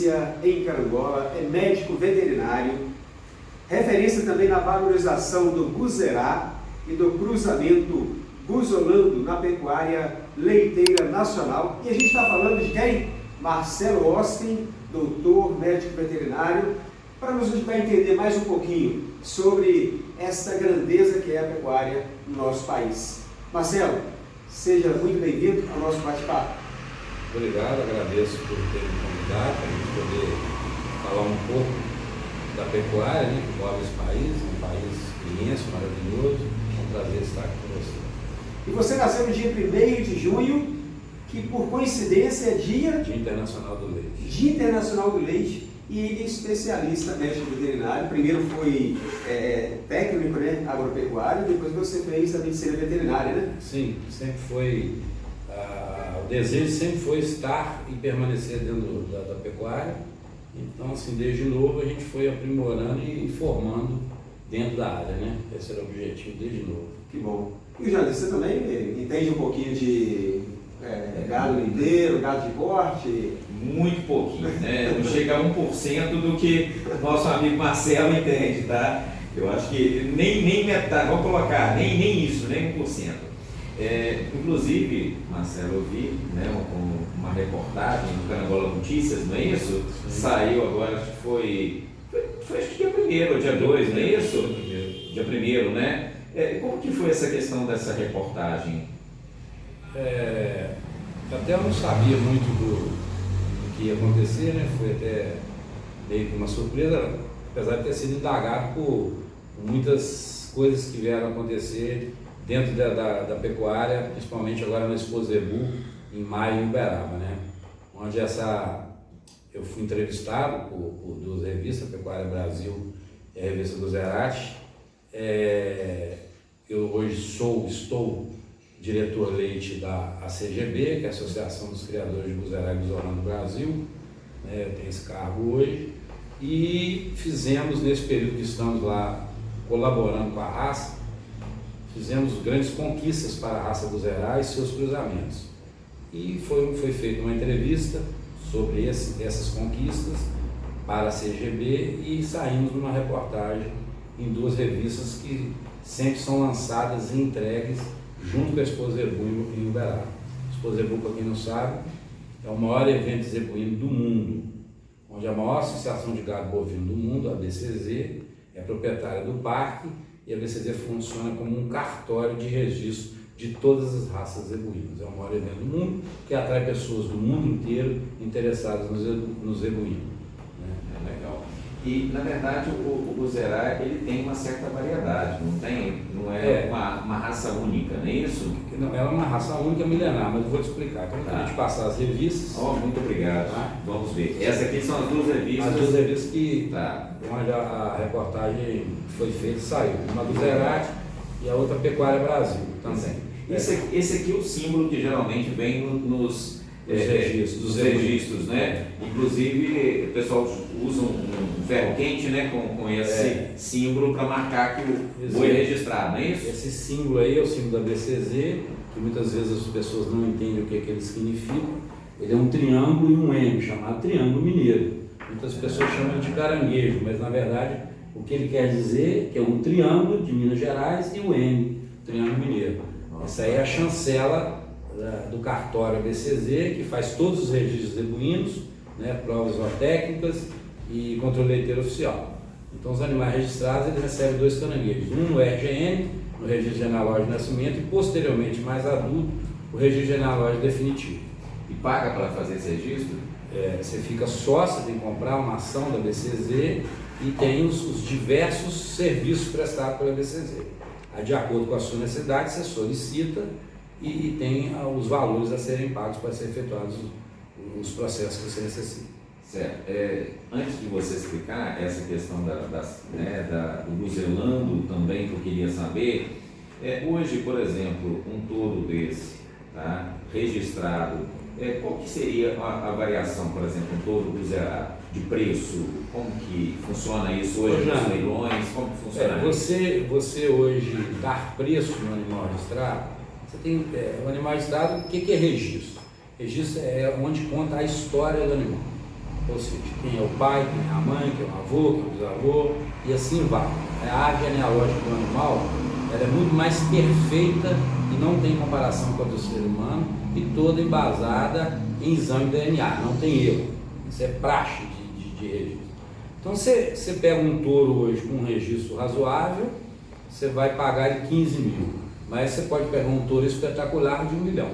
referência em Carangola, é médico veterinário, referência também na valorização do buzerá e do cruzamento buzolando na pecuária leiteira nacional. E a gente está falando de quem? Marcelo Austin, doutor médico veterinário, para nos ajudar a entender mais um pouquinho sobre essa grandeza que é a pecuária no nosso país. Marcelo, seja muito bem-vindo ao nosso bate-papo. Obrigado, agradeço por ter me convidado para a gente poder falar um pouco da pecuária, né, que move esse país, um país imenso, maravilhoso. É um prazer estar aqui com você. E você nasceu no dia 1º de junho, que por coincidência é Dia Internacional do Leite. Dia Internacional do Leite, e ele é especialista médico veterinário. Primeiro foi técnico, né, agropecuário, depois você fez a medicina veterinária, né? Sim, sempre foi, o desejo sempre foi estar e permanecer dentro da pecuária. Então, assim, desde novo a gente foi aprimorando e formando dentro da área, né? Esse era o objetivo desde novo. Que bom. E o Jandir, você também entende um pouquinho de gado leiteiro, gado de corte? Muito pouquinho, né? Não chega a 1% do que nosso amigo Marcelo entende, tá? Eu acho que nem metade, vamos colocar, nem isso, nem 1%. Inclusive, Marcelo, eu vi, né, uma reportagem no Carangola Notícias, não é isso? Sim. Saiu agora, acho que foi acho que dia 1º ou dia 2, não é isso? Dia 1º, né? Como que foi essa questão dessa reportagem? Até eu não sabia muito do que ia acontecer, né? Foi até meio que uma surpresa, apesar de ter sido indagado por muitas coisas que vieram acontecer dentro da pecuária, principalmente agora na Expo Zebu, em maio em Uberaba, né? Onde eu fui entrevistado por duas revistas, Pecuária Brasil e a revista do Zerati. Eu hoje estou diretor leite da ACGB, que é a Associação dos Criadores de Buzerá e Buzolã do Brasil, né? Eu tenho esse cargo hoje, e fizemos, nesse período que estamos lá colaborando com a raça, fizemos grandes conquistas para a raça Buzerá e seus cruzamentos. E foi feita uma entrevista sobre essas conquistas para a CGB e saímos numa reportagem em duas revistas que sempre são lançadas e entregues junto com a Expo Zebu em Uberaba. A Expo Zebu, para quem não sabe, é o maior evento zebuíno do mundo, onde a maior associação de gado bovino do mundo, a BCZ, é proprietária do parque, e a BCZ funciona como um cartório de registro de todas as raças zebuínas. É o maior evento do mundo, que atrai pessoas do mundo inteiro interessadas no zebuíno. Né? Legal. E, na verdade, o buzerá, ele tem uma certa variedade, não tem? Não é uma raça única, não é isso? Não, ela é uma raça única milenar, mas eu vou te explicar. Então, a gente passar as revistas. Muito obrigado. Vamos ver. Essas aqui são as duas revistas. As duas revistas que onde a reportagem foi feita, saiu. Uma do Zerati e a outra Pecuária Brasil também. Esse aqui é o símbolo que geralmente vem nos registros, né? Inclusive, o pessoal usa um ferro quente, né, com esse símbolo para marcar que o boi é registrado, não é isso? Esse símbolo aí é o símbolo da BCZ, que muitas vezes as pessoas não entendem o que ele significa. Ele é um triângulo e um M, chamado Triângulo Mineiro. Muitas pessoas chamam de caranguejo, mas na verdade o que ele quer dizer é que é um triângulo de Minas Gerais e o M, Triângulo Mineiro. Essa aí é a chancela do cartório BCZ, que faz todos os registros zebuínos, né, provas zootécnicas e controle leiteiro oficial. Então os animais registrados, eles recebem 2 caranguejos, um no RGN, no Registro Genealógico de Nascimento, e posteriormente, mais adulto, o Registro Genealógico Definitivo. E paga para fazer esse registro? Você fica sócio, tem que comprar uma ação da BCZ e tem os diversos serviços prestados pela BCZ. Aí, de acordo com a sua necessidade, você solicita e tem os valores a serem pagos para serem efetuados os processos que você necessita. Certo. Antes de você explicar essa questão do buzelando também, que eu queria saber, hoje, por exemplo, um touro desse, tá, registrado, qual que seria a variação, por exemplo, um touro buzerá de preço? Como que funciona isso hoje nos leilões? Como que funciona isso? Você hoje dar preço no animal registrado, você tem o animal registrado, o que é registro? Registro é onde conta a história do animal. ou seja, quem é o pai, quem é a mãe, quem é o avô, quem é o bisavô, e assim vai. A árvore genealógica do animal ela é muito mais perfeita e não tem comparação com a do ser humano e toda embasada em exame de DNA, não tem erro. Isso é praxe de registro. Então você pega um touro hoje com um registro razoável, você vai pagar ele 15 mil, mas você pode pegar um touro espetacular de 1 milhão.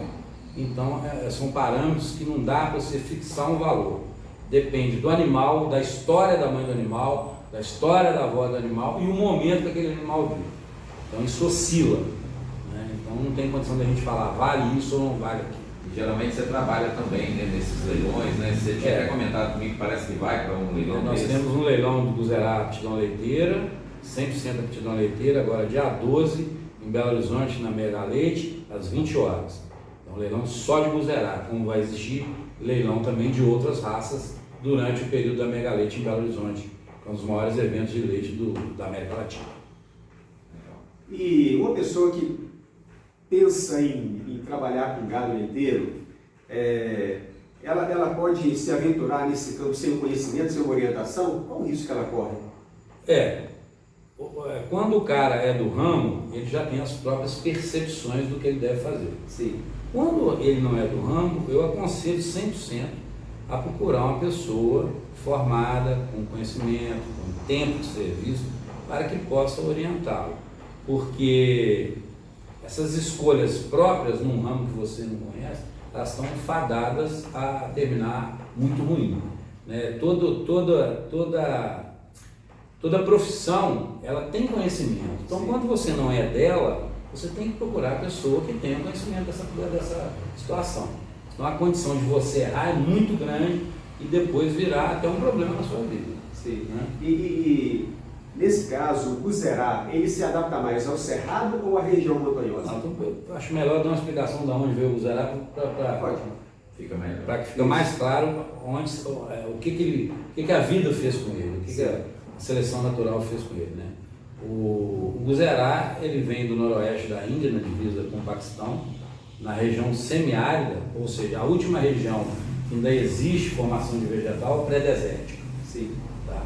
Então são parâmetros que não dá para você fixar um valor. Depende do animal, da história da mãe do animal, da história da avó do animal e o momento que aquele animal vive. Então isso oscila, né? Então não tem condição de a gente falar vale isso ou não vale aquilo. Geralmente você trabalha também, né, nesses leilões, né? Você tinha até comentado comigo que parece que vai para um leilão Nós temos um leilão do Buzerá aptidão leiteira, 100% aptidão leiteira, agora dia 12, em Belo Horizonte, na Mega Leite, às 20 horas. Então leilão só de Buzerá, como vai existir leilão também de outras raças durante o período da Mega Leite em Belo Horizonte, que é um dos maiores eventos de leite da América Latina. E uma pessoa que pensa em trabalhar com gado leiteiro, ela pode se aventurar nesse campo sem conhecimento, sem orientação? Qual o risco que ela corre? Quando o cara é do ramo, ele já tem as próprias percepções do que ele deve fazer. Sim. Quando ele não é do ramo, eu aconselho 100% a procurar uma pessoa formada, com conhecimento, com tempo de serviço, para que possa orientá-lo. Porque essas escolhas próprias num ramo que você não conhece, elas estão fadadas a terminar muito ruim, né? Toda profissão, ela tem conhecimento. Então, Sim. quando você não é dela, você tem que procurar a pessoa que tenha conhecimento dessa situação. Então, a condição de você errar é muito grande e depois virar até um problema na sua vida. Sim. Né? E nesse caso, o Buzerá, ele se adapta mais ao cerrado ou à região montanhosa? Eu acho melhor dar uma explicação de onde veio o Buzerá Fica melhor. para que fique mais claro o que a vida fez com ele, o que a seleção natural fez com ele, né? O Buzerá, ele vem do noroeste da Índia, na divisa com o Paquistão, na região semiárida, ou seja, a última região que ainda existe formação de vegetal pré-desértica. Sim. Tá?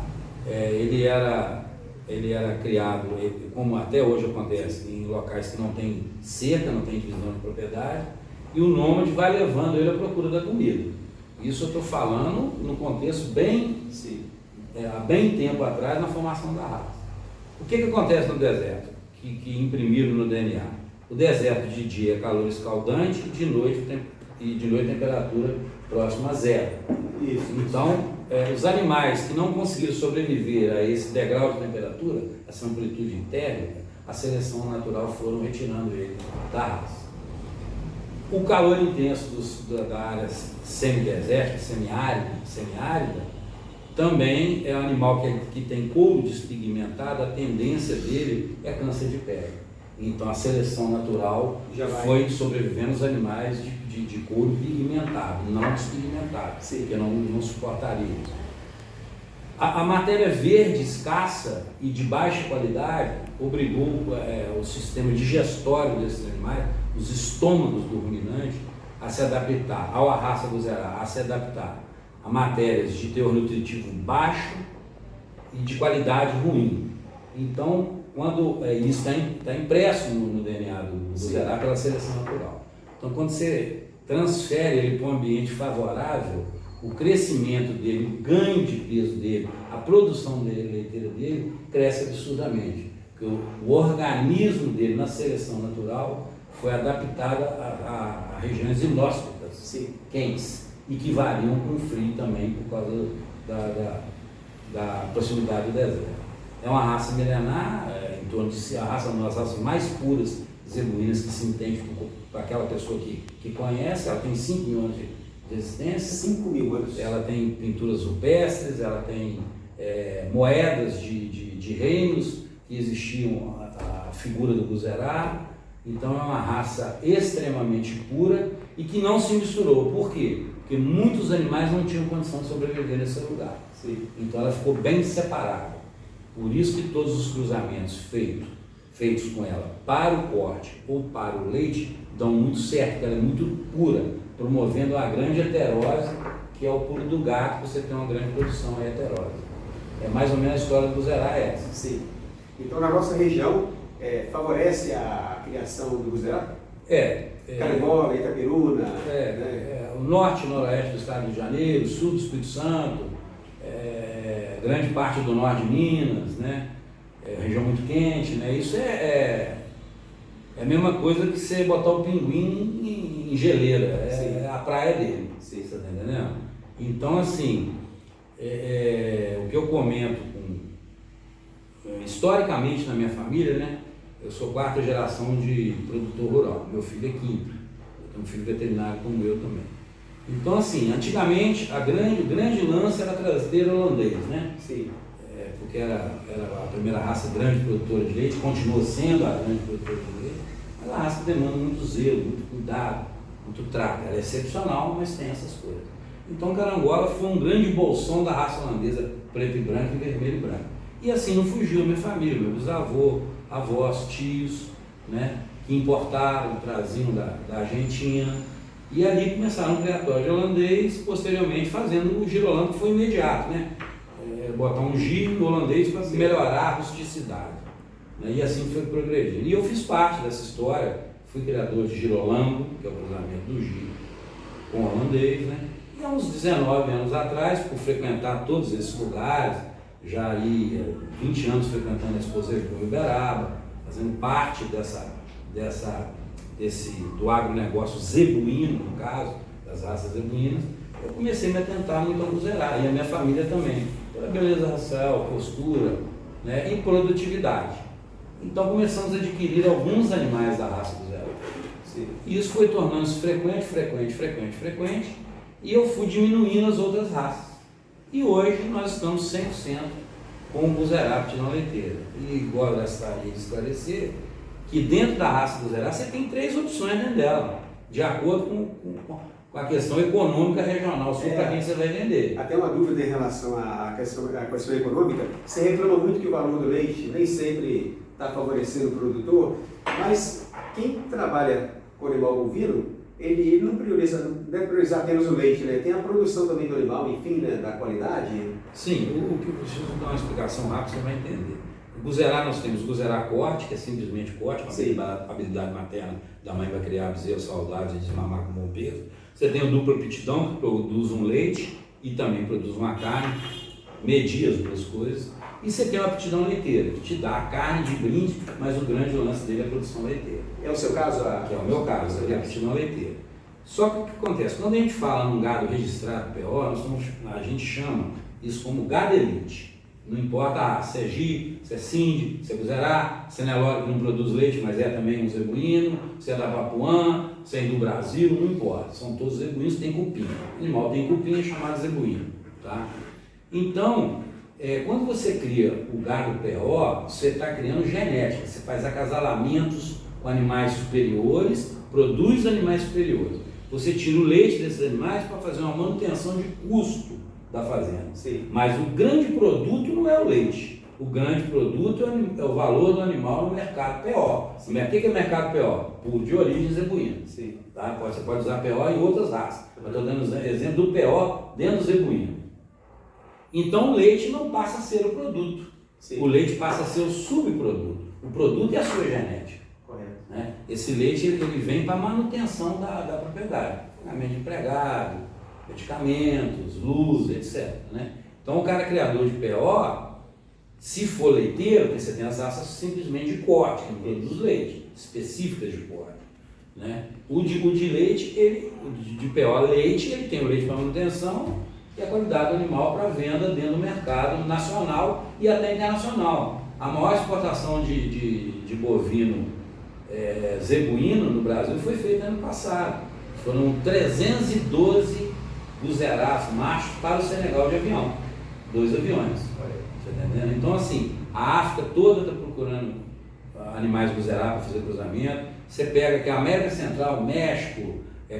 Ele era criado, como até hoje acontece, em locais que não tem cerca, não tem divisão de propriedade, e o nômade vai levando ele à procura da comida. Isso eu estou falando no contexto há bem tempo atrás, na formação da raça. O que acontece no deserto, que imprimiram no DNA? O deserto de dia é calor escaldante e de noite temperatura próxima a zero. Isso. Então, os animais que não conseguiram sobreviver a esse degrau de temperatura, essa amplitude térmica, a seleção natural foram retirando ele da raça. O calor intenso da área semidesértica, semiárida, também é um animal que tem couro despigmentado, a tendência dele é câncer de pele. Então a seleção natural foi sobrevivendo os animais de couro pigmentado, não despigmentado, porque não suportaria isso. A matéria verde escassa e de baixa qualidade obrigou o sistema digestório desses animais, os estômagos do ruminante, a se adaptar, a raça Buzerá, a se adaptar a matérias de teor nutritivo baixo e de qualidade ruim. Então, quando isso está impresso no DNA do Buzerá pela seleção natural. Então, quando você transfere ele para um ambiente favorável, o crescimento dele, o ganho de peso dele, a produção leiteira dele cresce absurdamente. Porque o organismo dele na seleção natural foi adaptado a regiões inóspitas, quentes, e que variam com frio também por causa da proximidade do deserto. É uma raça milenar, em torno de a raça, uma das raças mais puras zebuínas que se entende para aquela pessoa que conhece. Ela tem 5 mil anos de existência. 5 mil anos. Ela tem pinturas rupestres, ela tem moedas de reinos que existiam a figura do Buzerá. Então é uma raça extremamente pura e que não se misturou. Por quê? Porque muitos animais não tinham condição de sobreviver nesse lugar. Então ela ficou bem separada. Por isso que todos os cruzamentos feitos com ela para o corte ou para o leite dão muito certo, porque ela é muito pura, promovendo a grande heterose que é o pulo do gato, você tem uma grande produção aí heteróloga. É mais ou menos a história do Buzerá é essa. Sim. Então, na nossa região, favorece a criação do Buzerá? Carangola, Itaperuna. O norte e noroeste do estado do Rio de Janeiro, sul do Espírito Santo, grande parte do norte de Minas, né? Região muito quente, né? Isso é a mesma coisa que você botar o pinguim em geleira, é a praia dele. Sim. Você está entendendo? Então, assim, o que eu comento historicamente na minha família, né? Eu sou 4ª geração de produtor rural, meu filho é 5º, eu tenho um filho veterinário como eu também. Então, assim, antigamente o grande lance era trazer holandês, né? Sim. Porque era a primeira raça grande produtora de leite, continua sendo a grande produtora de leite, mas a raça demanda muito zelo, muito cuidado, muito trato. Ela é excepcional, mas tem essas coisas. Então, Carangola foi um grande bolsão da raça holandesa preto e branco e vermelho e branco. E assim não fugiu a minha família, meu bisavô, avós, tios, né, que importaram, traziam da Argentina. E ali começaram um criatório de holandês, posteriormente fazendo o girolando, que foi imediato, né? Botar um giro holandês para melhorar a rusticidade. Né? E assim foi progredindo. E eu fiz parte dessa história, fui criador de girolando, que é o cruzamento do giro com o holandês, né? E há uns 19 anos atrás, por frequentar todos esses lugares, já ia 20 anos frequentando a Exposição Uberaba, fazendo parte do agronegócio zebuíno, no caso, das raças zebuínas, eu comecei a me atentar muito ao Buzerá, e a minha família também, pela beleza racial, postura, né, e produtividade. Então começamos a adquirir alguns animais da raça Buzerá. E isso foi tornando-se frequente, e eu fui diminuindo as outras raças. E hoje nós estamos 100% com o Buzerá aptidão leiteira. E gostaria de esclarecer que dentro da raça Buzerá você tem 3 opções dentro dela, de acordo com a questão econômica regional, só para quem você vai vender. Até uma dúvida em relação à questão econômica. Você reclama muito que o valor do leite nem sempre está favorecendo o produtor, mas quem trabalha com animal bovino, ele não deve priorizar apenas o leite, né? Tem a produção também do animal, enfim, né? Da qualidade. Sim, o que eu preciso dar uma explicação rápida, você vai entender. O Buzerá, nós temos o Buzerá corte, que é simplesmente corte, com a habilidade materna da mãe para criar bezerros saudáveis e desmamar com bom peso. Você tem o duplo aptidão, que produz um leite e também produz uma carne, medir as duas coisas. E você tem a aptidão leiteira, que te dá a carne de brinde, mas o grande lance dele é a produção leiteira. É o seu caso? Que é o meu caso, é a aptidão leiteira. Só que o que acontece? Quando a gente fala num gado registrado PO, a gente chama isso como gado elite. Não importa se é GI, se é Sind, se é Buzerá, se é Nelore que não produz leite, mas é também um zebuíno, se é da Papuã, se é do Brasil, não importa. São todos zebuínos que têm cupim. O animal tem cupim, é chamado zebuíno. Tá? Então, quando você cria o gado PO, você está criando genética, você faz acasalamentos com animais superiores, produz animais superiores. Você tira o leite desses animais para fazer uma manutenção de custo da fazenda. Sim. Mas o grande produto não é o leite. O grande produto é o valor do animal no mercado PO. O que é mercado PO? Puro de origem zebuína. Sim. Tá? Você pode usar PO em outras raças. Eu estou dando exemplo do PO dentro do zebuíno. Então o leite não passa a ser o produto. Sim. O leite passa a ser o subproduto. O produto é a sua genética. Correto. Né? Esse leite ele vem para a manutenção da propriedade. Pagamento de empregado, medicamentos, luz, etc. Né? Então o cara criador de PO, se for leiteiro, porque você tem as raças simplesmente de corte, que não produz leite, específicas de corte. Né? O de leite, de PO leite, ele tem o leite para manutenção e a qualidade do animal para venda dentro do mercado nacional e até internacional. A maior exportação de bovino zebuíno no Brasil foi feita ano passado. Foram 312 buzerás machos para o Senegal de avião. 2 aviões. Você tá entendendo? Então, assim, a África toda está procurando animais buzerá para fazer cruzamento. Você pega aqui a América Central, México,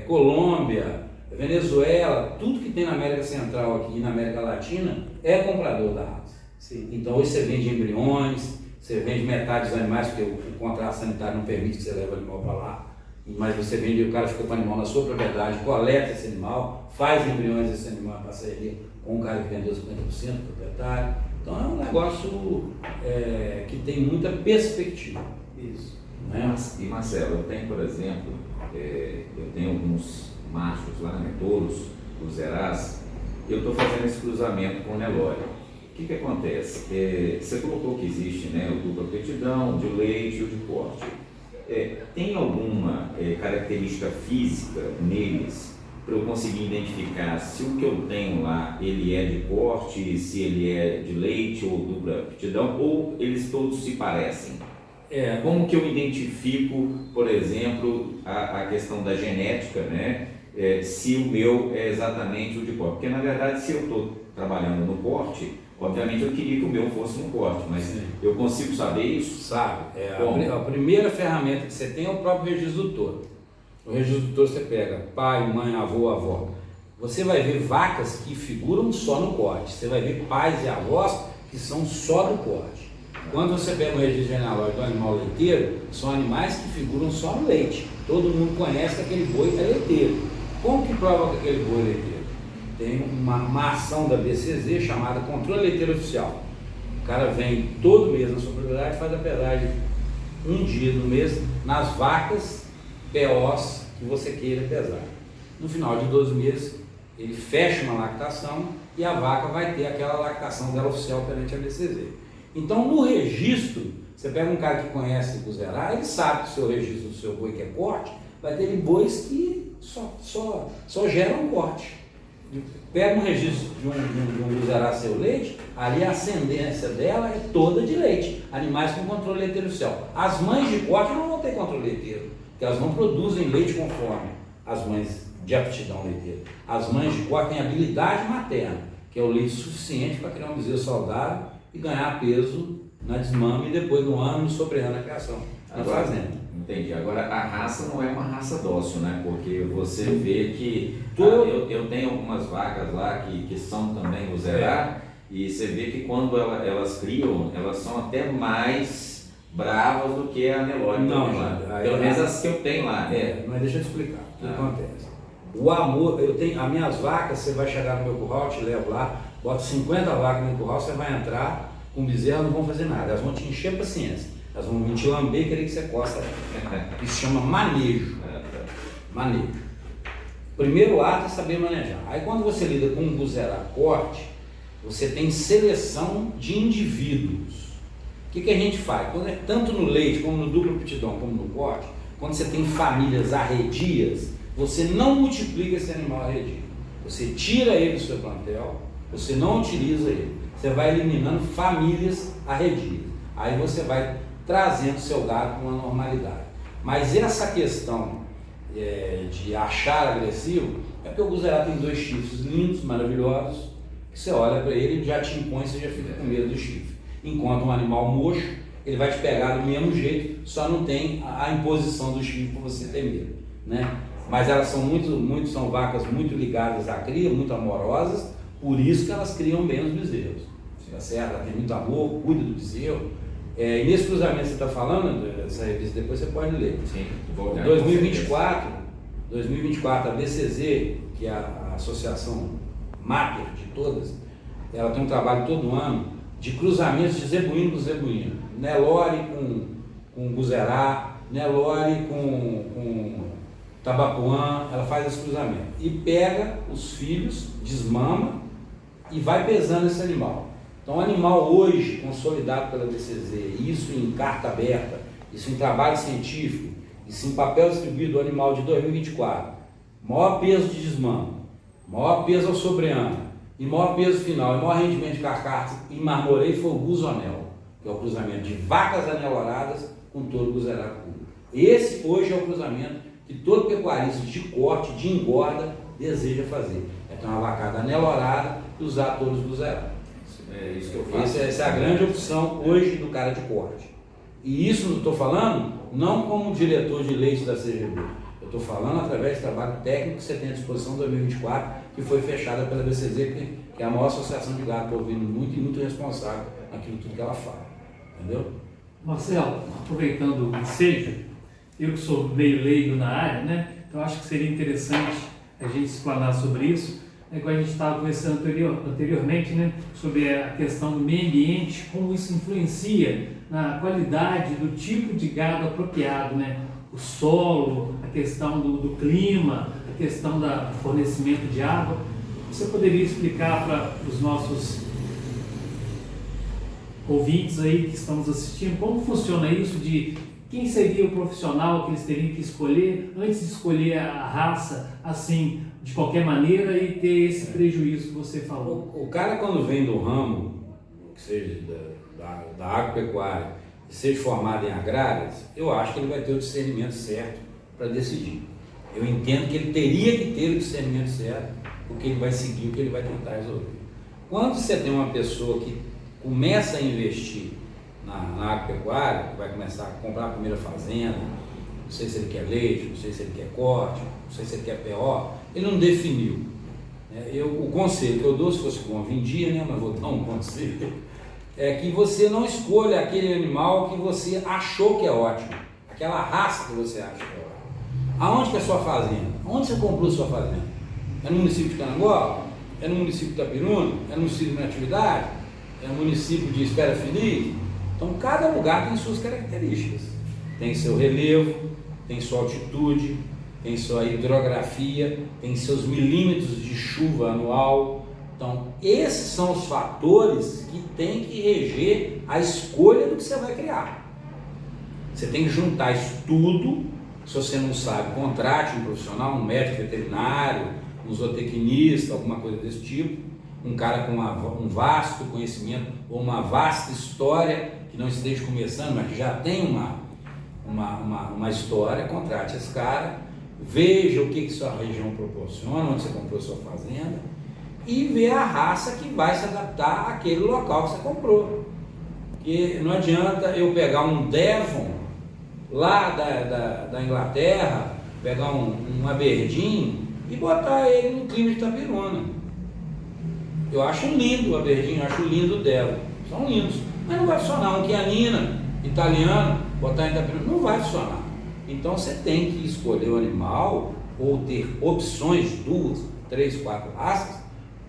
Colômbia, Venezuela, tudo que tem na América Central aqui e na América Latina é comprador da raça. Sim. Então hoje você vende embriões, você vende metade dos animais, porque o contrato sanitário não permite que você leve o animal para lá. mas você vende, o cara fica com o animal na sua propriedade, coleta esse animal, faz embriões desse animal em parceria com o cara que vendeu 50% do proprietário. Então é um negócio que tem muita perspectiva. Isso. Né? E Marcelo, eu tenho, por exemplo, eu tenho alguns machos lá, né, touros, Guzerás, eu estou fazendo esse cruzamento com o Nelore. O que acontece? Você colocou que existe, né, o dupla aptidão, o de leite e o de corte. Tem alguma característica física neles para eu conseguir identificar se o que eu tenho lá ele é de corte, se ele é de leite ou dupla aptidão, ou eles todos se parecem? Como que eu identifico, por exemplo, a questão da genética, né? Se o meu é exatamente o de corte? Porque na verdade, se eu estou trabalhando no corte, obviamente eu queria que o meu fosse no corte, mas sim, eu consigo saber isso? Sabe. A primeira ferramenta que você tem é o próprio registro do touro. O registro do touro você pega pai, mãe, avô, avó. Você vai ver vacas que figuram só no corte. Você vai ver pais e avós que são só do corte. Quando você pega o registro genealógico do animal leiteiro, são animais que figuram só no leite. Todo mundo conhece que aquele boi é leiteiro. Como que prova que aquele boi é leiteiro? Tem uma ação da BCZ chamada Controle Leiteiro Oficial. O cara vem todo mês na sua propriedade e faz a pesagem um dia do mês nas vacas POs que você queira pesar. No final de 12 meses, ele fecha uma lactação e a vaca vai ter aquela lactação dela oficial perante a BCZ. Então, no registro, você pega um cara que conhece o Guzerá, ele sabe que o seu registro do seu boi que é corte, vai ter bois que só geram corte. Pega um registro de um Guzerá seu leite, ali a ascendência dela é toda de leite, animais com controle leiteiro oficial. As mães de corte não vão ter controle leiteiro, porque elas não produzem leite conforme as mães de aptidão leiteira. As mães de corte têm habilidade materna, que é o leite suficiente para criar um bezerro saudável e ganhar peso na desmame e depois no ano, no sobreano da criação, na fazenda. Entendi. Agora, a raça não é uma raça dócil, né? Porque você vê que eu tenho algumas vacas lá que são também Guzerá, e você vê que quando elas criam, elas são até mais bravas do que a Nelore. Não, pelo menos as que eu tenho lá. Mas deixa eu te explicar o que acontece. O amor, as minhas vacas, você vai chegar no meu curral, te levo lá, bota 50 vacas no curral, você vai entrar com bezerro, não vão fazer nada, elas vão te encher a paciência, elas vão vir te lamber e querer que você costa. Isso chama manejo. Manejo. Primeiro ato é saber manejar. Aí quando você lida com um Guzerá corte, você tem seleção de indivíduos. O que a gente faz? Quando é tanto no leite, como no duplo aptidão, como no corte, quando você tem famílias arredias, você não multiplica esse animal arredio. Você tira ele do seu plantel, você não utiliza ele. Você vai eliminando famílias arredias. Aí você vai trazendo o seu gado para uma normalidade. Mas essa questão de achar agressivo é porque o Guzerá tem 2 chifres lindos, maravilhosos, que você olha para ele e já te impõe, você já fica com medo do chifre. Enquanto um animal mocho, ele vai te pegar do mesmo jeito, só não tem a imposição do chifre para você ter medo, né? Mas elas são são vacas muito ligadas à cria, muito amorosas, por isso que elas criam bem os bezerros, tá certo? Ela tem muito amor, cuida do bezerro. E nesse cruzamento que você está falando, essa revista depois você pode ler. Sim, em 2024, a BCZ, que é a associação máter de todas, ela tem um trabalho todo ano de cruzamentos de zebuíno com zebuíno. Nelore com Guzerá, Nelore com Tabapuã, ela faz esse cruzamento. E pega os filhos, desmama e vai pesando esse animal. Então, o animal hoje, consolidado pela BCZ, isso em carta aberta, isso em trabalho científico, isso em papel distribuído do animal de 2024, maior peso de desmame, maior peso ao sobreano, e maior peso final, e maior rendimento de carcaça em marmoreio foi o Guzonel, que é o cruzamento de vacas aneloradas com touro Guzerá puro. Esse hoje é o cruzamento que todo pecuarista de corte, de engorda, deseja fazer. É ter uma vacada anelorada e usar touros Guzerá. É isso que eu faço. Essa é a grande opção hoje do cara de corte. E isso eu estou falando não como diretor de leite da CGB. Eu estou falando através do trabalho técnico que você tem à disposição em 2024, que foi fechada pela BCZ, que é a maior associação de gado bovino muito responsável naquilo tudo que ela fala. Entendeu? Marcelo, aproveitando o ensejo, eu que sou meio leigo na área, né? Então acho que seria interessante a gente explanar sobre isso. Igual a gente estava conversando anteriormente, né? Sobre a questão do meio ambiente, como isso influencia na qualidade do tipo de gado apropriado, né? O solo, a questão do clima, a questão do fornecimento de água. Você poderia explicar para os nossos ouvintes aí que estamos assistindo como funciona isso, de quem seria o profissional que eles teriam que escolher antes de escolher a raça, assim, de qualquer maneira, e ter esse prejuízo que você falou? O cara, quando vem do ramo, que seja da agropecuária, seja formado em agrárias, eu acho que ele vai ter o discernimento certo para decidir. Eu entendo que ele teria que ter o discernimento certo, porque ele vai seguir o que ele vai tentar resolver. Quando você tem uma pessoa que começa a investir na agropecuária, vai começar a comprar a primeira fazenda, não sei se ele quer leite, não sei se ele quer corte, não sei se ele quer PO, ele não definiu. O conselho que eu dou, se fosse bom, vendia, né? Mas vou dar um conselho, é que você não escolha aquele animal que você achou que é ótimo, aquela raça que você acha que é ótima. Aonde que é a sua fazenda? Onde você comprou a sua fazenda? É no município de Carangola? É no município de Itapiruna? É no município de Natividade? É no município de Espera Feliz? Então, cada lugar tem suas características. Tem seu relevo, tem sua altitude, tem sua hidrografia, tem seus milímetros de chuva anual. Então, esses são os fatores que tem que reger a escolha do que você vai criar. Você tem que juntar isso tudo. Se você não sabe, contrate um profissional, um médico veterinário, um zootecnista, alguma coisa desse tipo, um cara com um vasto conhecimento ou uma vasta história, que não esteja começando, mas que já tem uma história. Contrate esse cara, veja o que sua região proporciona, onde você comprou sua fazenda, e ver a raça que vai se adaptar àquele local que você comprou. Porque não adianta eu pegar um Devon lá da Inglaterra, pegar um Aberdeen e botar ele no clima de Itapiruna. Eu acho lindo o Aberdeen, eu acho lindo o Devon, são lindos, mas não vai funcionar. Um Chianina italiano, botar em Itapiruna, não vai funcionar. Então você tem que escolher o animal ou ter opções, 2, 3, 4 raças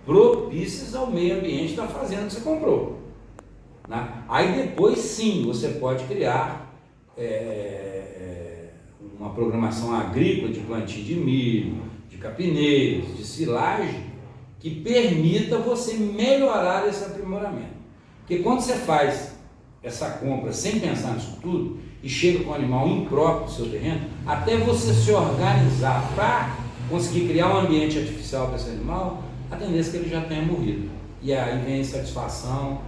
propícias ao meio ambiente da fazenda que você comprou, né? Aí depois sim você pode criar uma programação agrícola de plantio de milho, de capineiros, de silagem, que permita você melhorar esse aprimoramento. Porque quando você faz essa compra sem pensar nisso tudo e chega com um animal impróprio no seu terreno, até você se organizar para conseguir criar um ambiente artificial para esse animal, a tendência é que ele já tenha morrido. E aí vem a insatisfação,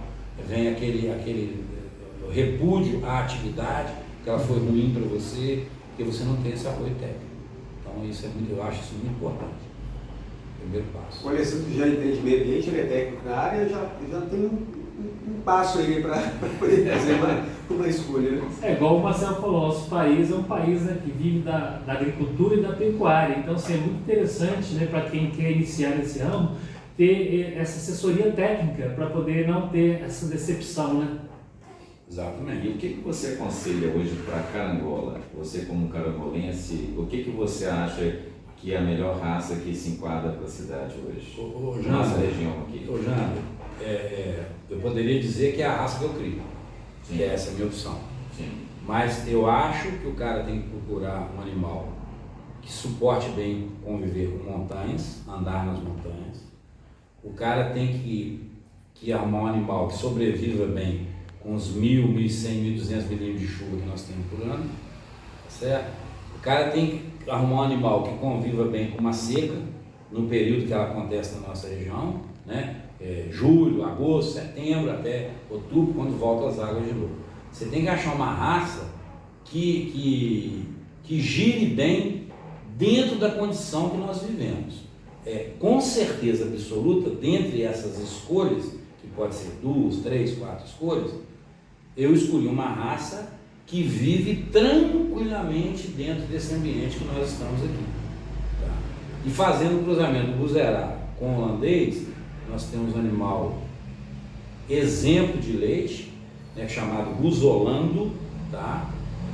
vem aquele repúdio à atividade, que ela foi ruim para você, porque você não tem esse apoio técnico. Então isso eu acho isso muito importante. Primeiro passo. Olha, se você já entende meio ambiente, ele é técnico na área, já tem um passo aí para poder fazer uma escolha, né? Igual o Marcelo falou, nosso país é um país, né, que vive da agricultura e da pecuária. Então, assim, é muito interessante, né, para quem quer iniciar nesse ramo, ter essa assessoria técnica para poder não ter essa decepção, né? Exatamente. E o que você aconselha hoje para Carangola? Você como carangolense, o que você acha que é a melhor raça que se enquadra para a cidade hoje? Nossa região aqui. Eu poderia dizer que é a raça que eu crio, Sim. que essa é a minha opção. Sim. Mas eu acho que o cara tem que procurar um animal que suporte bem conviver com montanhas, andar nas montanhas. O cara tem que arrumar um animal que sobreviva bem com os 1.000, 1.100, 1.200 milímetros de chuva que nós temos por ano, certo? O cara tem que arrumar um animal que conviva bem com uma seca, no período que ela acontece na nossa região, né? Julho, agosto, setembro até outubro, quando voltam as águas de novo. Você tem que achar uma raça que gire bem dentro da condição que nós vivemos. Com certeza absoluta, dentre essas escolhas, que pode ser 2, 3, 4 escolhas, eu escolhi uma raça que vive tranquilamente dentro desse ambiente que nós estamos aqui. Tá? E fazendo o cruzamento do Buzerá com o holandês, nós temos um animal exemplo de leite, né, chamado Buzolando, tá?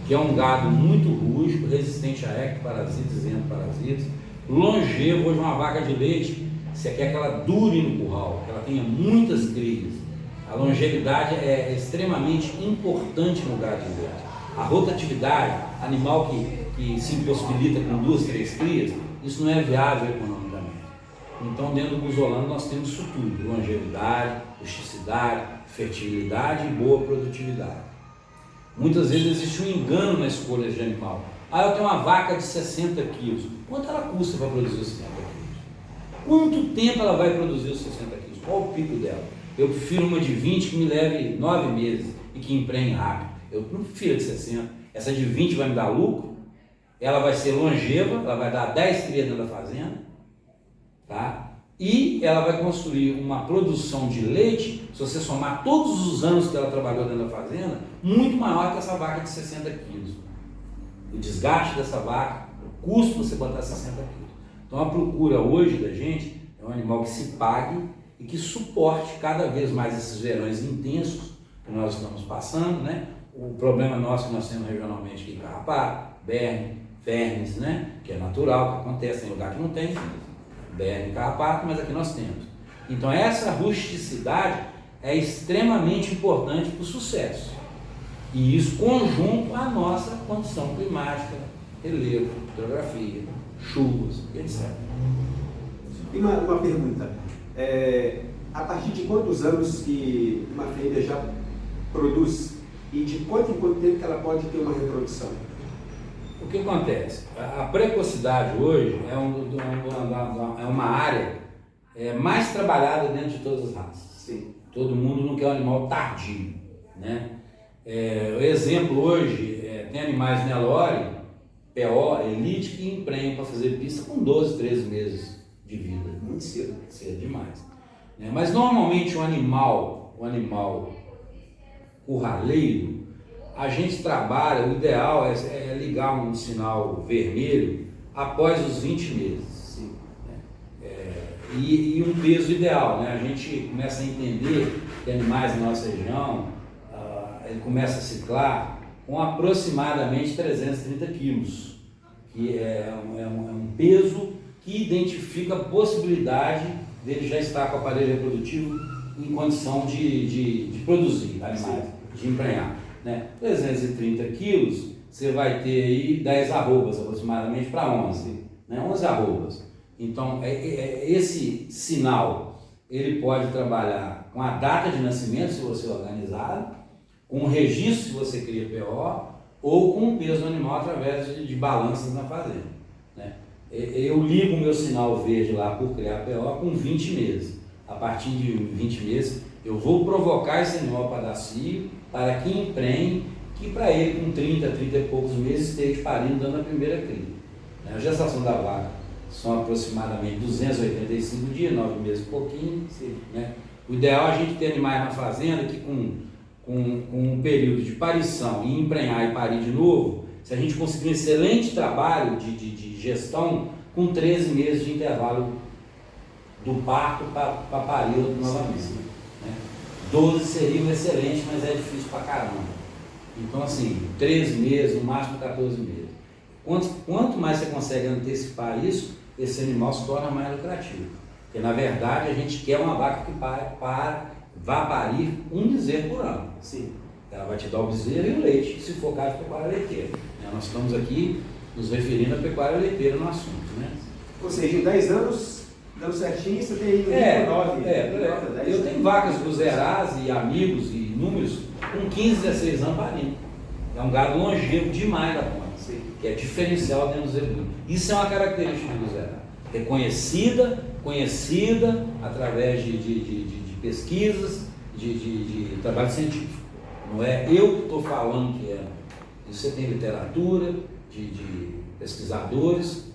que é um gado muito rústico, resistente a ectoparasitas e endoparasitas, longevo. Hoje uma vaca de leite, você quer que ela dure no curral, que ela tenha muitas crias. A longevidade é extremamente importante no gado de leite. A rotatividade, animal que se impossibilita com 2, 3 crias, isso não é viável economicamente. Então, dentro do Guzolano nós temos isso tudo: longevidade, rusticidade, fertilidade e boa produtividade. Muitas vezes existe um engano na escolha de animal. Eu tenho uma vaca de 60 quilos. Quanto ela custa para produzir os 60 quilos? Quanto tempo ela vai produzir os 60 quilos? Qual o pico dela? Eu prefiro uma de 20 que me leve 9 meses e que emprenhe rápido. Eu não prefiro a de 60. Essa de 20 vai me dar lucro, ela vai ser longeva, ela vai dar 10 crias dentro da fazenda, tá? E ela vai construir uma produção de leite, se você somar todos os anos que ela trabalhou dentro da fazenda, muito maior que essa vaca de 60 quilos. O desgaste dessa vaca, o custo de você botar 60 quilos. Então a procura hoje da gente é um animal que se pague e que suporte cada vez mais esses verões intensos que nós estamos passando, né? O problema nosso que nós temos regionalmente aqui, carrapato, berne, vermes, né? Que é natural, que acontece em lugar que não tem, berne e carrapato, mas aqui nós temos. Então essa rusticidade é extremamente importante para o sucesso. E isso conjunto à nossa condição climática, relevo, hidrografia, chuvas, etc. E uma pergunta, a partir de quantos anos que uma fêmea já produz e de quanto em quanto tempo que ela pode ter uma reprodução? O que acontece? A precocidade hoje é uma área mais trabalhada dentro de todas as raças. Sim. Todo mundo não quer um animal tardio, né? O exemplo hoje, tem animais Nelore, PO, Elite, que emprenham para fazer pista com 12, 13 meses de vida. Muito cedo. Cedo demais. Mas normalmente o animal curraleiro, a gente trabalha, o ideal é ligar um sinal vermelho após os 20 meses. Sim. E um peso ideal, né? A gente começa a entender que animais na nossa região, ele começa a ciclar com aproximadamente 330 quilos, que é um peso que identifica a possibilidade dele já estar com o aparelho reprodutivo em condição de produzir animais, de emprenhar. Né? 330 quilos, você vai ter aí 10 arrobas aproximadamente para 11, né? 11 arrobas. Então, esse sinal, ele pode trabalhar com a data de nascimento, se você é organizado, com o registro, se você cria PO, ou com o peso do animal através de balanças na fazenda. Né? Eu ligo o meu sinal verde lá por criar PO com 20 meses. A partir de 20 meses, eu vou provocar esse animal para dar cio, para que emprenhe, que para ele com 30 e poucos meses esteja parindo, dando a primeira cria. A gestação da vaca são aproximadamente 285 dias, 9 meses e pouquinho. Né? O ideal é a gente ter animais na fazenda que com um período de parição e emprenhar e parir de novo, se a gente conseguir um excelente trabalho de gestão, com 13 meses de intervalo do parto para parir novamente. Né? 12 seria um excelente, mas é difícil pra caramba. Então assim, 13 meses, no máximo 14 meses. Quanto mais você consegue antecipar isso, esse animal se torna mais lucrativo. Porque na verdade a gente quer uma vaca que vá parir um bezerro por ano. Sim. Ela vai te dar o bezerro e o leite, se for caso de pecuária leiteira. Nós estamos aqui nos referindo à pecuária leiteira no assunto. Né? Ou seja, em 10 anos, dando certinho, você tem aí 9. Eu tenho vacas Guzerás e amigos e números com 15, 16 anos parindo. É um gado longevo demais da conta, que é diferencial dentro do zebuíno. Isso é uma característica do Guzerá. Conhecida através de pesquisas, de trabalho científico. Não é eu que estou falando que é. Isso você tem literatura de pesquisadores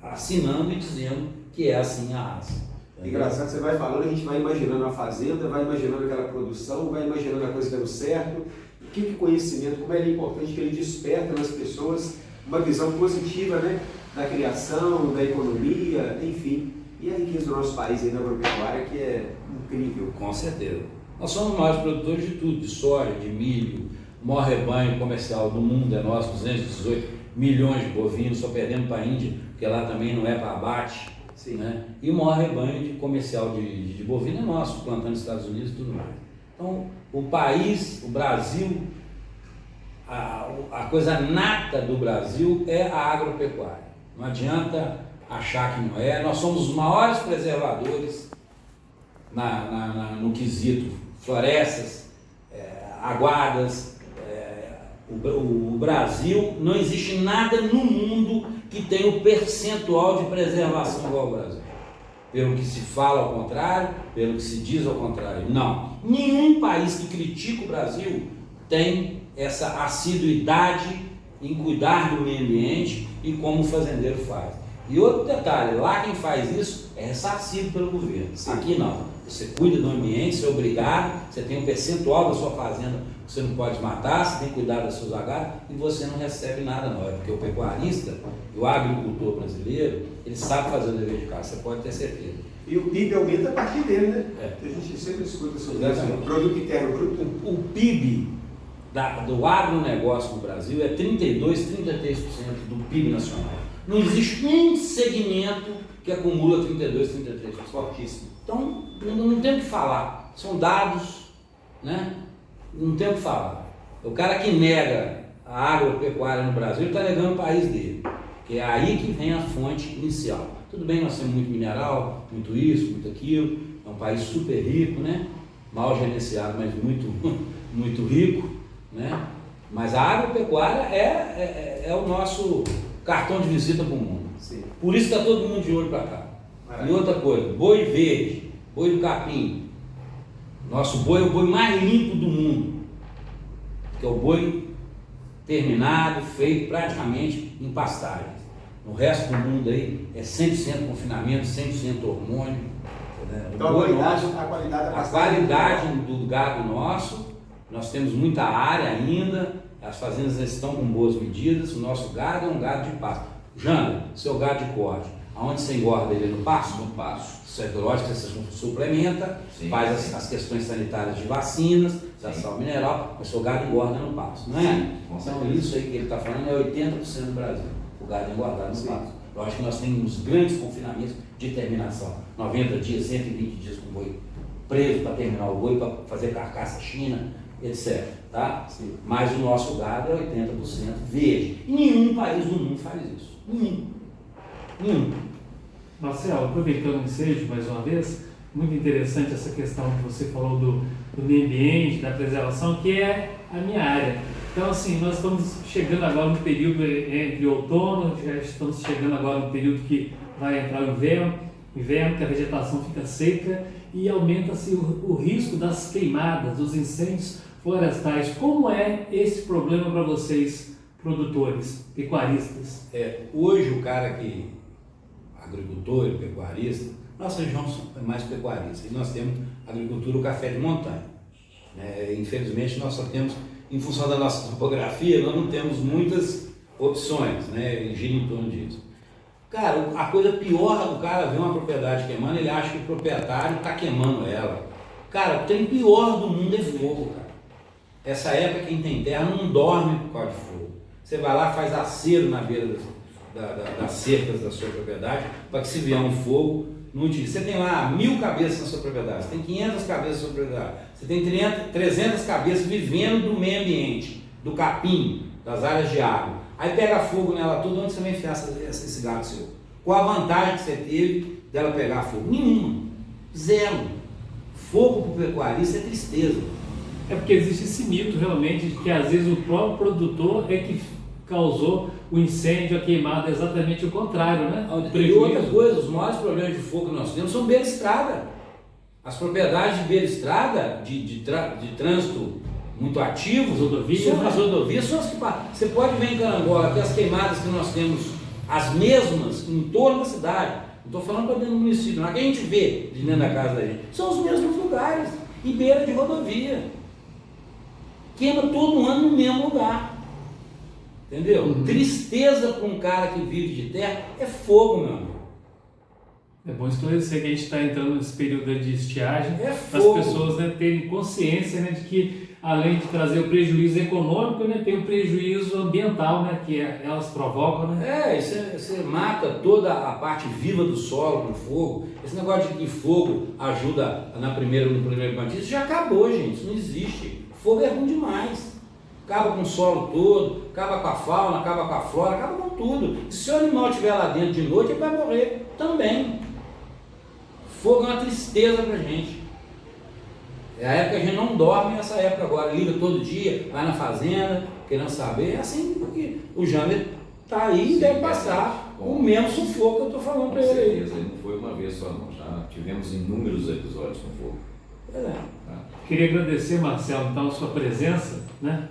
assinando e dizendo que é assim a raça. Engraçado, você vai falando, a gente vai imaginando a fazenda, vai imaginando aquela produção, vai imaginando a coisa dando certo. O que conhecimento, como é importante que ele desperta nas pessoas uma visão positiva, né? Da criação, da economia, enfim. E a riqueza do nosso país aí na agropecuária, que é incrível. Com certeza. Nós somos os maiores produtores de tudo, de soja, de milho, o maior rebanho comercial do mundo é nosso, 218 milhões de bovinos, só perdemos para a Índia, porque lá também não é para abate. Sim. Né? E o maior rebanho comercial de bovino é nosso, plantando nos Estados Unidos e tudo mais. Então, o país, o Brasil, a coisa nata do Brasil é a agropecuária. Não adianta achar que não é. Nós somos os maiores preservadores no quesito florestas, aguadas. O Brasil, não existe nada no mundo que tenha o percentual de preservação igual ao Brasil. Pelo que se fala ao contrário, pelo que se diz ao contrário. Não. Nenhum país que critica o Brasil tem essa assiduidade em cuidar do meio ambiente e como o fazendeiro faz. E outro detalhe, lá quem faz isso é ressarcido pelo governo. Sim. Aqui não. Você cuida do ambiente, você é obrigado, você tem um percentual da sua fazenda que você não pode matar, você tem que cuidar das suas agaras e você não recebe nada não. É porque o pecuarista, o agricultor brasileiro, ele sabe fazer o dever de casa, você pode ter certeza. E o PIB aumenta a partir dele, né? É. A gente sempre escuta sobre Exatamente. isso. Produto interno bruto. O PIB do agronegócio no Brasil é 32%, 33% do PIB nacional. Não existe um segmento que acumula 32%, 33%. Fortíssimo. Então, não tem o que falar. São dados, né? Não tem o que falar. O cara que nega a agropecuária no Brasil está negando o país dele. Que é aí que vem a fonte inicial. Tudo bem, nós temos muito mineral, muito isso, muito aquilo. É um país super rico, né? Mal gerenciado, mas muito, muito rico, né? Mas a agropecuária é o nosso cartão de visita para o mundo. Sim. Por isso está todo mundo de olho para cá. E outra coisa, boi verde, boi do capim. Nosso boi é o boi mais limpo do mundo, que é o boi terminado, feito praticamente em pastagens. No resto do mundo aí é 100% confinamento, 100% hormônio. Né? Então a qualidade do gado nosso, nós temos muita área ainda, as fazendas estão com boas medidas, o nosso gado é um gado de pasto. Janda, seu gado de corte, aonde você engorda ele no pasto? No pasto. Isso é lógico que você suplementa, Sim, faz sim. as questões sanitárias de vacinas, da Sim. sal mineral, mas seu gado engorda no pasto, não é? Sim, com Então certeza. isso aí que ele está falando é 80% do Brasil, o gado engordado no Sim. pasto. Lógico que nós temos grandes confinamentos de terminação, 90 dias, 120 dias com o boi preso para terminar o boi, para fazer carcaça china, etc. Tá? Sim. Mas o nosso gado é 80% verde. E nenhum país do mundo faz isso. Nenhum. Marcelo, aproveitando o ensejo mais uma vez, muito interessante essa questão que você falou do meio ambiente, da preservação, que é a minha área. Então, assim, nós estamos chegando agora no período entre outono, já estamos chegando agora no período que vai entrar o inverno, que a vegetação fica seca e aumenta-se o risco das queimadas, dos incêndios florestais. Como é esse problema para vocês, produtores, pecuaristas? Hoje o cara que agricultor e pecuarista, nossa região é mais pecuarista e nós temos agricultura, o café de montanha. Infelizmente nós só temos, em função da nossa topografia, nós não temos muitas opções, né? Gira em torno disso. Cara, a coisa pior do cara ver uma propriedade queimando, ele acha que o proprietário está queimando ela. Cara, o trem pior do mundo é fogo, cara. Essa época quem tem terra não dorme por causa de fogo. Você vai lá, faz acero na beira das cercas da sua propriedade, para que se vier um fogo, não te... Você tem lá 1000 cabeças na sua propriedade, você tem 500 cabeças na sua propriedade, você tem 300 cabeças vivendo do meio ambiente, do capim, das áreas de água. Aí pega fogo nela tudo, onde você vai enfiar esse gado seu? Qual a vantagem que você teve dela pegar fogo? Nenhuma. Zero. Fogo para o pecuarista é tristeza. É porque existe esse mito realmente de que às vezes o próprio produtor é que causou o incêndio, a queimada, exatamente o contrário, né? E outra coisa, os maiores problemas de fogo que nós temos são beira-estrada. As propriedades de beira-estrada, de trânsito muito ativo, as rodovias são as que você pode ver em Carangola que as queimadas que nós temos, as mesmas em torno da cidade, não estou falando para dentro do município, não é que a gente vê de dentro da casa da gente, são os mesmos lugares, em beira de rodovia. Queima todo ano no mesmo lugar. Entendeu? Tristeza para um cara que vive de terra é fogo, meu amigo. É bom esclarecer que a gente está entrando nesse período de estiagem, É para as fogo. pessoas, né, terem consciência, né, de que além de trazer o prejuízo econômico, né, tem o prejuízo ambiental, né, que elas provocam, né? Você mata toda a parte viva do solo com fogo. Esse negócio de que fogo ajuda no primeiro plantio, isso já acabou, gente, isso não existe. Fogo é ruim demais. Acaba com o solo todo, acaba com a fauna, acaba com a flora, acaba com tudo. E se o animal estiver lá dentro de noite, ele vai morrer também. Fogo é uma tristeza pra gente. É a época que a gente não dorme, essa época agora, liga todo dia, vai na fazenda, querendo saber, é assim, porque o Jander tá aí e deve passar o mesmo sufoco que eu tô falando para ele aí. Com certeza, não foi uma vez só não, já tivemos inúmeros episódios com fogo. Tá? Queria agradecer, Marcelo, então, a sua presença, né?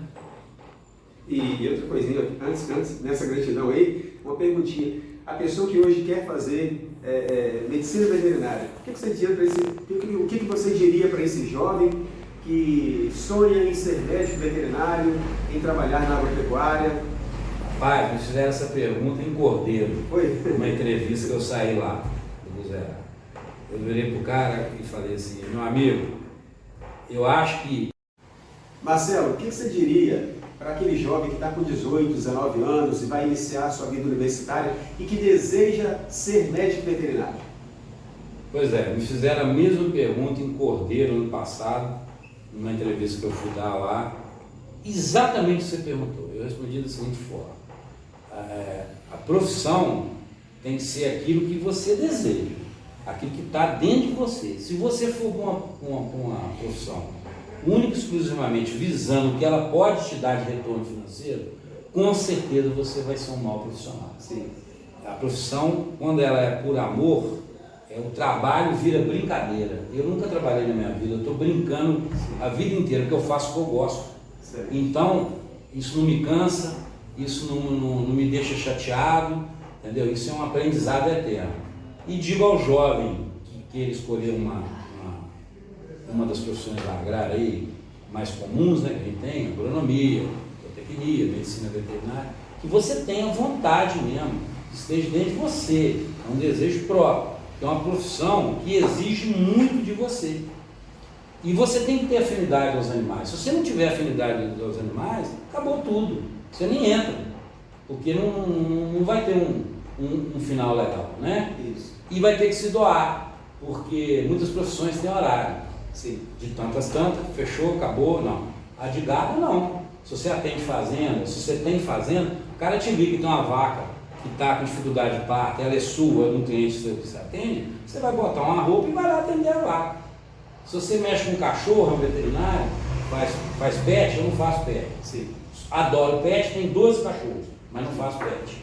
E outra coisinha, antes nessa gratidão aí, uma perguntinha. A pessoa que hoje quer fazer medicina veterinária, o que você diria para esse, o que você diria para esse jovem que sonha em ser médico veterinário, em trabalhar na agropecuária? Pai, me fizeram essa pergunta em Cordeiro, Foi? numa entrevista que eu saí lá do Guzerá. Eu virei pro cara e falei assim, meu amigo, eu acho que... Marcelo, o que você diria para aquele jovem que está com 18, 19 anos e vai iniciar a sua vida universitária e que deseja ser médico veterinário? Pois é, me fizeram a mesma pergunta em Cordeiro ano passado, numa entrevista que eu fui dar lá, exatamente o que você perguntou. Eu respondi da seguinte forma: a profissão tem que ser aquilo que você deseja, aquilo que está dentro de você. Se você for com uma profissão única e exclusivamente visando o que ela pode te dar de retorno financeiro, com certeza você vai ser um mau profissional. Sim. A profissão, quando ela é por amor, o trabalho vira brincadeira. Eu nunca trabalhei na minha vida, eu estou brincando a vida inteira, porque eu faço o que eu gosto. Certo. Então, isso não me cansa, isso não me deixa chateado, entendeu? Isso é um aprendizado eterno. E digo ao jovem que queira escolher uma das profissões da agrária aí, mais comuns, né, que a gente tem, agronomia, zootecnia, medicina veterinária, que você tenha vontade mesmo, que esteja dentro de você, é um desejo próprio. É uma profissão que exige muito de você. E você tem que ter afinidade aos animais. Se você não tiver afinidade aos animais, acabou tudo. Você nem entra, porque não vai ter um final legal, né? Isso. E vai ter que se doar, porque muitas profissões têm horário. Sim. De tantas, fechou, acabou, não. A de gado, não. Se você atende fazenda, se você tem fazenda, o cara te liga que tem uma vaca que está com dificuldade de parto, ela é sua, no cliente seu que você atende, você vai botar uma roupa e vai lá atender a vaca. Se você mexe com um cachorro, um veterinário, faz pet, eu não faço pet. Sim. Adoro pet, tem 12 cachorros, mas não faço pet.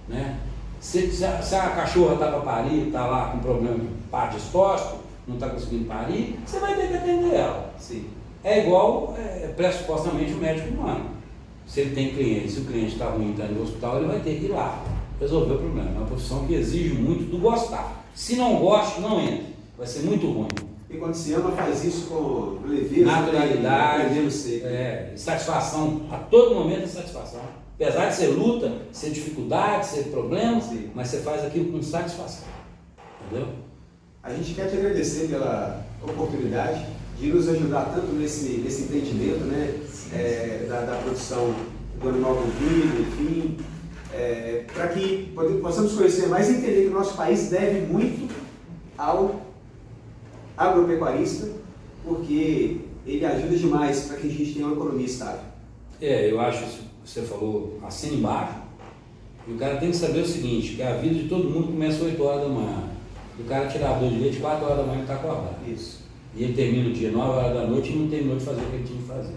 Né? Se a cachorra está para parir, está lá com problema de parto distóxico, não está conseguindo parir, você vai ter que atender ela. Sim. É igual, pressupostamente, o médico humano. Se ele tem cliente, se o cliente está ruim, está no hospital, ele vai ter que ir lá resolver o problema. É uma profissão que exige muito do gostar. Se não gosta, não entre. Vai ser muito ruim. E quando se ama, faz isso com leveza, Naturalidade, aprendendo sempre. satisfação, a todo momento é satisfação. Apesar de ser luta, ser dificuldade, ser problema, Sim. mas você faz aquilo com satisfação. Entendeu? A gente quer te agradecer pela oportunidade de nos ajudar tanto nesse entendimento, né, da produção do animal bovino, enfim, para que possamos conhecer mais e entender que o nosso país deve muito ao agropecuarista, porque ele ajuda demais para que a gente tenha uma economia estável. Eu acho que você falou assim embaixo, e o cara tem que saber o seguinte, que a vida de todo mundo começa às 8 horas da manhã. O cara tirador de leite, 4 horas da manhã ele está acordado. Isso. E ele termina o dia 9 horas da noite e não terminou de fazer o que ele tinha que fazer.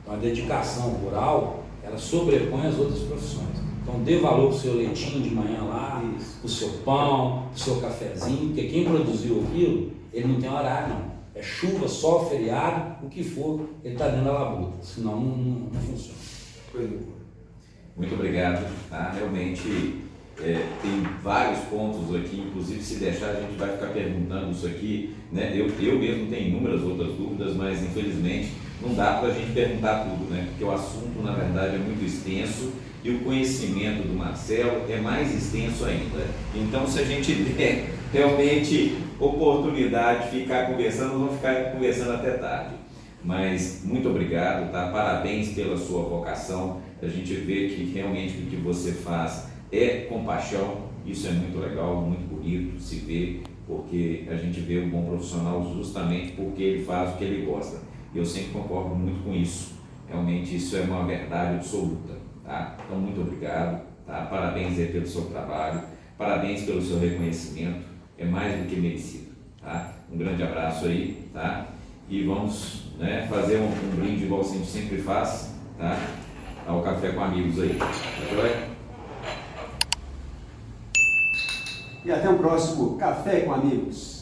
Então a dedicação rural, ela sobrepõe as outras profissões. Então dê valor para o seu leitinho de manhã lá, para o seu pão, para o seu cafezinho, porque quem produziu aquilo, ele não tem horário não. É chuva, sol, feriado, o que for, ele está dentro da labuta, senão não funciona. Coisa boa. Muito obrigado. Tá? Realmente tem vários pontos aqui, inclusive se deixar a gente vai ficar perguntando isso aqui, né? Eu mesmo tenho inúmeras outras dúvidas, mas infelizmente não dá para a gente perguntar tudo, né? Porque o assunto na verdade é muito extenso e o conhecimento do Marcelo é mais extenso ainda. Então se a gente der realmente oportunidade de ficar conversando, vamos ficar conversando até tarde. Mas muito obrigado, tá? Parabéns pela sua vocação. A gente vê que realmente o que você faz é com paixão. Isso é muito legal, muito bonito se ver, porque a gente vê um bom profissional justamente porque ele faz o que ele gosta. E eu sempre concordo muito com isso. Realmente isso é uma verdade absoluta, tá? Então muito obrigado, tá? Parabéns aí pelo seu trabalho, parabéns pelo seu reconhecimento, é mais do que merecido, tá? Um grande abraço aí, tá? E vamos, né, fazer um brinde igual a gente sempre faz, tá? Ao Café com Amigos aí, tá joia? E até o próximo Café com Amigos.